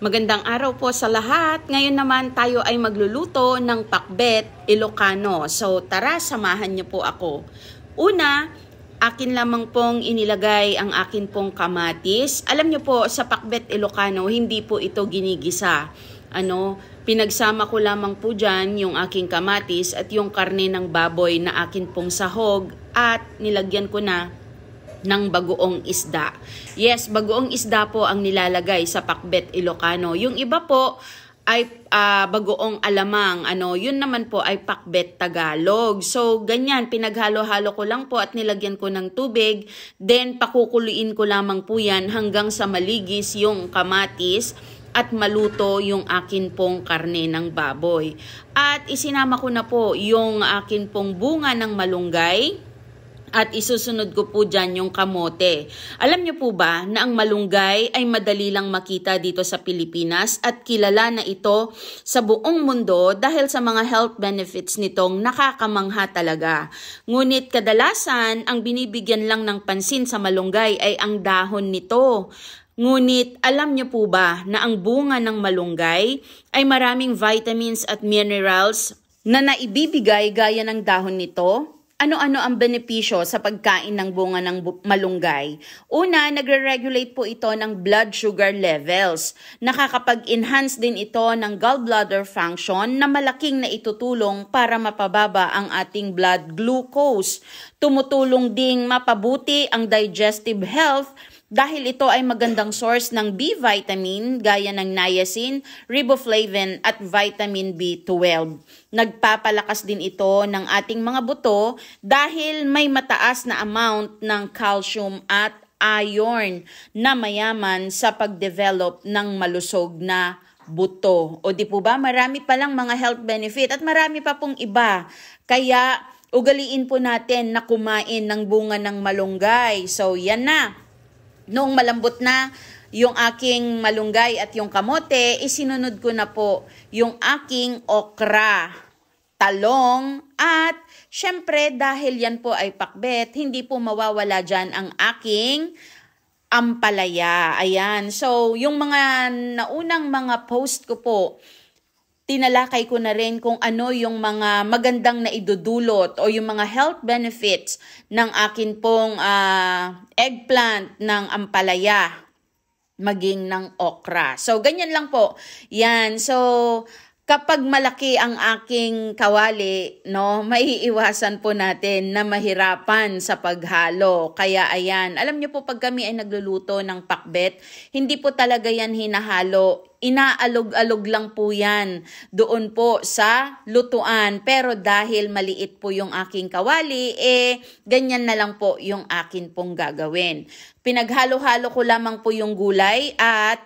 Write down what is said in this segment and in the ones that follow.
Magandang araw po sa lahat. Ngayon naman tayo ay magluluto ng pakbet Ilocano. So tara, samahan niyo po ako. Una, akin lamang pong inilagay ang akin pong kamatis. Alam niyo po, sa pakbet Ilocano, hindi po ito ginigisa. Pinagsama ko lamang po dyan yung aking kamatis at yung karne ng baboy na akin pong sahog at nilagyan ko na ng bagoong isda. Yes, bagoong isda po ang nilalagay sa pakbet Ilocano. Yung iba po ay bagoong alamang. Yun naman po ay pakbet Tagalog. So, ganyan, pinaghalo-halo ko lang po at nilagyan ko ng tubig. Then, pakukuluin ko lamang po yan hanggang sa maligis yung kamatis at maluto yung akin pong karne ng baboy. At isinama ko na po yung akin pong bunga ng malunggay. At isusunod ko po dyan yung kamote. Alam niyo po ba na ang malunggay ay madali lang makita dito sa Pilipinas at kilala na ito sa buong mundo dahil sa mga health benefits nitong nakakamangha talaga. Ngunit kadalasan ang binibigyan lang ng pansin sa malunggay ay ang dahon nito. Ngunit alam niyo po ba na ang bunga ng malunggay ay maraming vitamins at minerals na naibibigay gaya ng dahon nito? Ano-ano ang benepisyo sa pagkain ng bunga ng malunggay? Una, nagre-regulate po ito ng blood sugar levels. Nakakapag-enhance din ito ng gallbladder function na malaking na itutulong para mapababa ang ating blood glucose. Tumutulong ding mapabuti ang digestive health dahil ito ay magandang source ng B vitamin gaya ng niacin, riboflavin at vitamin B12. Nagpapalakas din ito ng ating mga buto dahil may mataas na amount ng calcium at iron na mayaman sa pagdevelop ng malusog na buto. O di po ba, marami palang mga health benefit at marami pa pong iba. Kaya ugaliin po natin na kumain ng bunga ng malunggay. So yan na. Noong malambot na yung aking malunggay at yung kamote, isinunod ko na po yung aking okra, talong, at syempre dahil yan po ay pakbet, hindi po mawawala dyan ang aking ampalaya. Ayan, so yung mga naunang mga post ko po, tinalakay ko na rin kung ano yung mga magandang na idudulot o yung mga health benefits ng akin pong eggplant, ng ampalaya, maging ng okra. So, ganyan lang po. Yan. So, kapag malaki ang aking kawali, maiiwasan po natin na mahirapan sa paghalo. Kaya ayan, alam niyo po pag kami ay nagluluto ng pakbet, hindi po talaga yan hinahalo. Inaalog-alog lang po yan doon po sa lutuan. Pero dahil maliit po yung aking kawali, ganyan na lang po yung akin pong gagawin. Pinaghalo-halo ko lamang po yung gulay at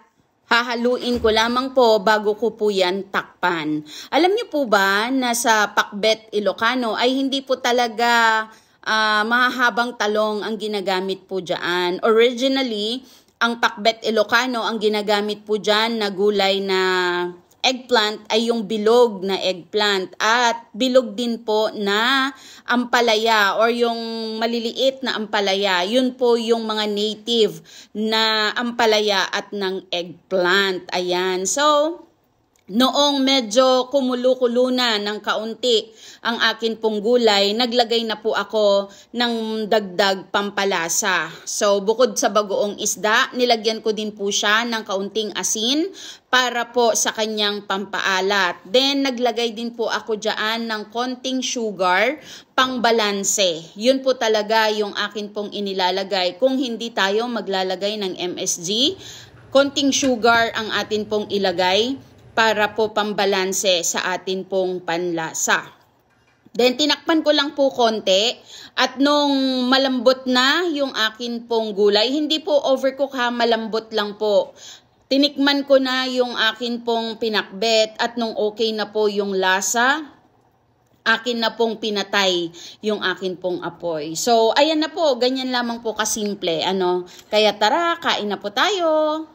hahaluin ko lamang po bago ko po yan takpan. Alam niyo po ba na sa pakbet Ilocano ay hindi po talaga mahahabang talong ang ginagamit po dyan. Originally, ang pakbet Ilocano, ang ginagamit po dyan na gulay na eggplant ay yung bilog na eggplant at bilog din po na ampalaya or yung maliliit na ampalaya. Yun po yung mga native na ampalaya at ng eggplant. Ayan. So, noong medyo kumulo-kulo na ng kaunti ang akin pong gulay, naglagay na po ako ng dagdag pampalasa. So, bukod sa bagoong isda, nilagyan ko din po siya ng kaunting asin para po sa kanyang pampaalat. Then, naglagay din po ako dyan ng konting sugar pangbalanse. Yun po talaga yung akin pong inilalagay. Kung hindi tayo maglalagay ng MSG, konting sugar ang atin pong ilagay para po pambalanse sa atin pong panlasa. Then, tinakpan ko lang po konti at nung malambot na yung akin pong gulay, hindi po overcook ha, malambot lang po. Tinikman ko na yung akin pong pinakbet at nung okay na po yung lasa, akin na pong pinatay yung akin pong apoy. So, ayan na po, ganyan lamang po kasimple. Kaya tara, kain na po tayo.